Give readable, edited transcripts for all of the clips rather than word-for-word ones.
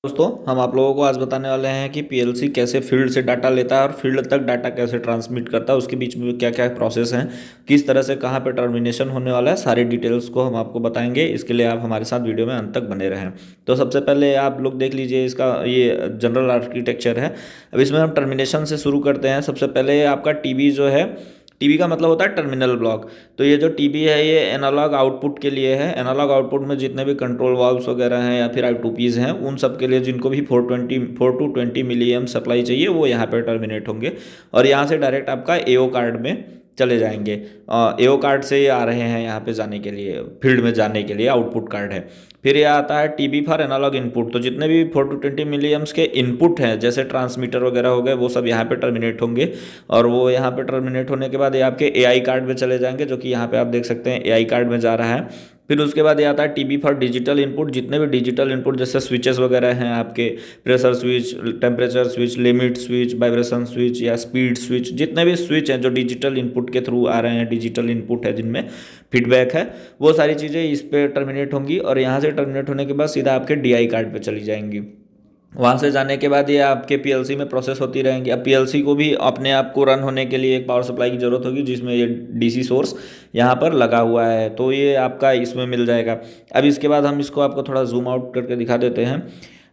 दोस्तों, हम आप लोगों को आज बताने वाले हैं कि पीएलसी कैसे फील्ड से डाटा लेता है और फील्ड तक डाटा कैसे ट्रांसमिट करता है, उसके बीच में क्या क्या प्रोसेस हैं, किस तरह से कहाँ पे टर्मिनेशन होने वाला है, सारी डिटेल्स को हम आपको बताएंगे। इसके लिए आप हमारे साथ वीडियो में अंत तक बने रहें। तो सबसे पहले आप लोग देख लीजिए, इसका ये जनरल आर्किटेक्चर है। अब इसमें हम टर्मिनेशन से शुरू करते हैं। सबसे पहले आपका टीबी जो है, टीबी का मतलब होता है टर्मिनल ब्लॉक। तो ये जो टीबी है ये एनालॉग आउटपुट के लिए है। एनालॉग आउटपुट में जितने भी कंट्रोल वाल्व्स वगैरह हैं या फिर आई2पीज़ हैं, उन सब के लिए जिनको भी 4 to 20 मिली सप्लाई चाहिए वो यहाँ पे टर्मिनेट होंगे और यहाँ से डायरेक्ट आपका एओ कार्ड में चले जाएंगे। एओ कार्ड से ये आ रहे हैं यहाँ पे जाने के लिए, फील्ड में जाने के लिए आउटपुट कार्ड है। फिर ये आता है टीबी फॉर एनालॉग इनपुट। तो जितने भी 4 to 20 मिली के इनपुट हैं, जैसे ट्रांसमीटर वगैरह हो गए, वो सब यहाँ पे टर्मिनेट होंगे। और वो यहाँ पे टर्मिनेट होने के बाद ये आपके एआई कार्ड में चले जाएंगे, जो कि यहाँ पे आप देख सकते हैं एआई कार्ड में जा रहा है। फिर उसके बाद ये आता है टीबी फॉर डिजिटल इनपुट। जितने भी डिजिटल इनपुट जैसे स्विचेस वगैरह हैं आपके, pressure switch, temperature switch, limit switch, vibration switch या स्पीड स्विच, जितने भी स्विच हैं जो डिजिटल इनपुट के थ्रू आ रहे हैं, डिजिटल इनपुट है जिनमें फीडबैक है, वो सारी चीज़ें इस पे टर्मिनेट होंगी। और यहाँ से टर्मिनेट होने के बाद सीधा आपके डीआई कार्ड पे चली जाएंगी। वहाँ से जाने के बाद ये आपके पीएलसी में प्रोसेस होती रहेंगी। अब पीएलसी को भी अपने आप को रन होने के लिए एक पावर सप्लाई की ज़रूरत होगी, जिसमें ये डीसी सोर्स यहाँ पर लगा हुआ है, तो ये आपका इसमें मिल जाएगा। अब इसके बाद हम इसको आपको थोड़ा जूम आउट करके दिखा देते हैं।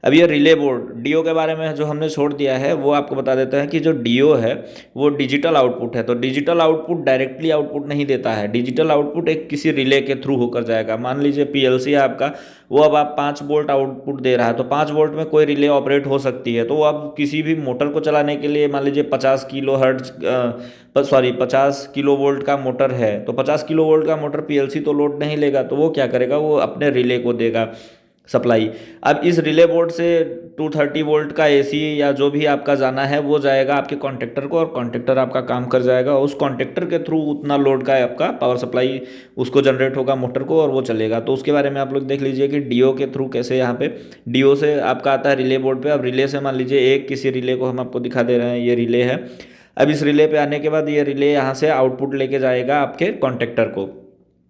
अब ये रिले बोर्ड डीओ के बारे में जो हमने छोड़ दिया है वो आपको बता देते हैं कि जो डीओ है वो डिजिटल आउटपुट है। तो डिजिटल आउटपुट डायरेक्टली आउटपुट नहीं देता है, डिजिटल आउटपुट एक किसी रिले के थ्रू होकर जाएगा। मान लीजिए पीएलसी है आपका, वो अब आप 5 वोल्ट आउटपुट दे रहा है, तो 5 वोल्ट में कोई रिले ऑपरेट हो सकती है। तो वो अब किसी भी मोटर को चलाने के लिए, मान लीजिए 50 किलो वोल्ट का मोटर है, तो 50 किलो वोल्ट का मोटर पीएलसी तो लोड नहीं लेगा, तो वो क्या करेगा, वो अपने रिले को देगा सप्लाई। अब इस रिले बोर्ड से 230 वोल्ट का एसी या जो भी आपका जाना है वो जाएगा आपके कॉन्टेक्टर को, और कॉन्टेक्टर आपका काम कर जाएगा। उस कॉन्टेक्टर के थ्रू उतना लोड का आपका पावर सप्लाई उसको जनरेट होगा मोटर को, और वो चलेगा। तो उसके बारे में आप लोग देख लीजिए कि डीओ के थ्रू कैसे, यहाँ पे डीओ से आपका आता है रिले बोर्ड पे। अब रिले से मान लीजिए एक किसी रिले को हम आपको दिखा दे रहे हैं, ये रिले है। अब इस रिले पे आने के बाद ये रिले यहाँ से आउटपुट लेके जाएगा आपके कॉन्टेक्टर को।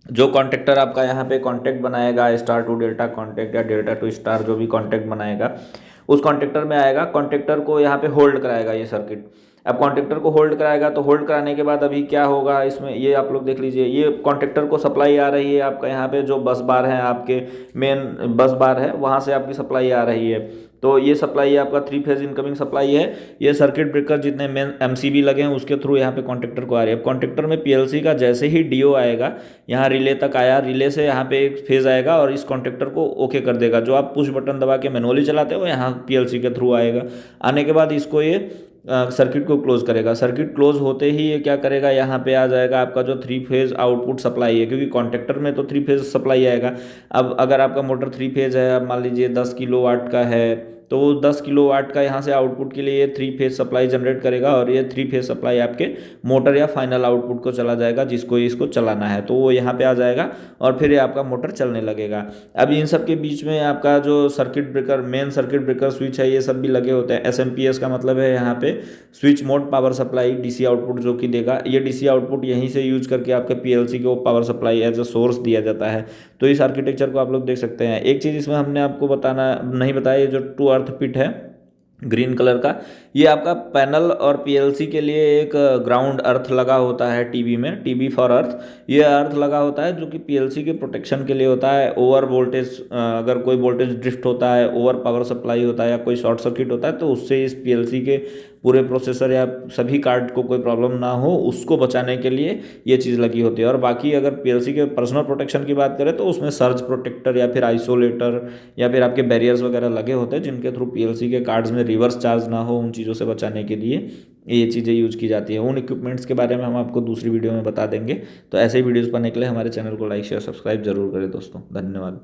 जो कॉन्टेक्टर आपका यहाँ पे कॉन्टेक्ट बनाएगा, स्टार टू डेल्टा कॉन्टेक्ट या डेल्टा टू स्टार, जो भी कॉन्टेक्ट बनाएगा उस कॉन्टेक्टर में आएगा। कॉन्टेक्टर को यहाँ पे होल्ड कराएगा ये सर्किट। अब कॉन्टेक्टर को होल्ड कराएगा, तो होल्ड कराने के बाद अभी क्या होगा इसमें, ये आप लोग देख लीजिए। ये कॉन्टेक्टर को सप्लाई आ रही है आपका, यहाँ पे जो बस बार है आपके, मेन बस बार है, वहाँ से आपकी सप्लाई आ रही है। तो ये सप्लाई आपका 3 फेज इनकमिंग सप्लाई है। ये सर्किट ब्रेकर जितने मेन एमसीबी लगे हैं उसके थ्रू यहाँ पे कॉन्टेक्टर को आ रही है। अब कॉन्टेक्टर में पीएलसी का जैसे ही डीओ आएगा, यहाँ रिले तक आया, रिले से यहाँ पे एक फेज आएगा और इस कॉन्टेक्टर को ओके कर देगा। जो आप पुश बटन दबा के मैनुअली चलाते हो, यहाँ पीएलसी के थ्रू आएगा। आने के बाद इसको ये सर्किट को क्लोज करेगा। सर्किट क्लोज होते ही ये क्या करेगा, यहाँ पे आ जाएगा आपका जो 3 फेज आउटपुट सप्लाई है, क्योंकि कॉन्टेक्टर में तो 3 फेज सप्लाई आएगा। अब अगर आपका मोटर 3 फेज है, अब मान लीजिए 10 किलो वाट का है, तो वो 10 किलो वाट का यहाँ से आउटपुट के लिए ये 3 फेज सप्लाई जनरेट करेगा, और ये 3 फेज सप्लाई आपके मोटर या फाइनल आउटपुट को चला जाएगा, जिसको इसको चलाना है। तो वो यहाँ पे आ जाएगा और फिर ये आपका मोटर चलने लगेगा। अब इन सब के बीच में आपका जो circuit breaker, main circuit breaker switch है, ये सब भी लगे होते हैं। एसएमपीएस का मतलब है यहाँ पे switch mode power supply, DC output जो कि देगा। ये डीसी आउटपुट यहीं से यूज करके आपके पीएलसी को power supply as a source दिया जाता है। तो इस आर्किटेक्चर को आप लोग देख सकते हैं। एक चीज़ इसमें हमने आपको बताना नहीं बताया, ये जो टू अर्थ पिट है ग्रीन कलर का, ये आपका पैनल और पीएलसी के लिए एक ग्राउंड अर्थ लगा होता है टीबी में, टीबी फॉर अर्थ। ये अर्थ लगा होता है जो कि पीएलसी के प्रोटेक्शन के लिए होता है। ओवर वोल्टेज, अगर कोई वोल्टेज ड्रिफ्ट होता है, ओवर पावर सप्लाई होता है या कोई शॉर्ट सर्किट होता है, तो उससे इस पीएलसी के पूरे प्रोसेसर या सभी कार्ड को कोई प्रॉब्लम ना हो, उसको बचाने के लिए ये चीज़ लगी होती है। और बाकी अगर पीएलसी के पर्सनल प्रोटेक्शन की बात करें तो उसमें सर्ज प्रोटेक्टर या फिर आइसोलेटर या फिर आपके बैरियर्स वगैरह लगे होते हैं, जिनके थ्रू पीएलसी के कार्ड्स में रिवर्स चार्ज ना हो, उन चीज़ों से बचाने के लिए ये चीज़ें यूज की जाती है। उन इक्विपमेंट्स के बारे में हम आपको दूसरी वीडियो में बता देंगे। तो ऐसे ही वीडियोज़ पाने के लिए हमारे चैनल को लाइक शेयर सब्सक्राइब जरूर करें दोस्तों। धन्यवाद।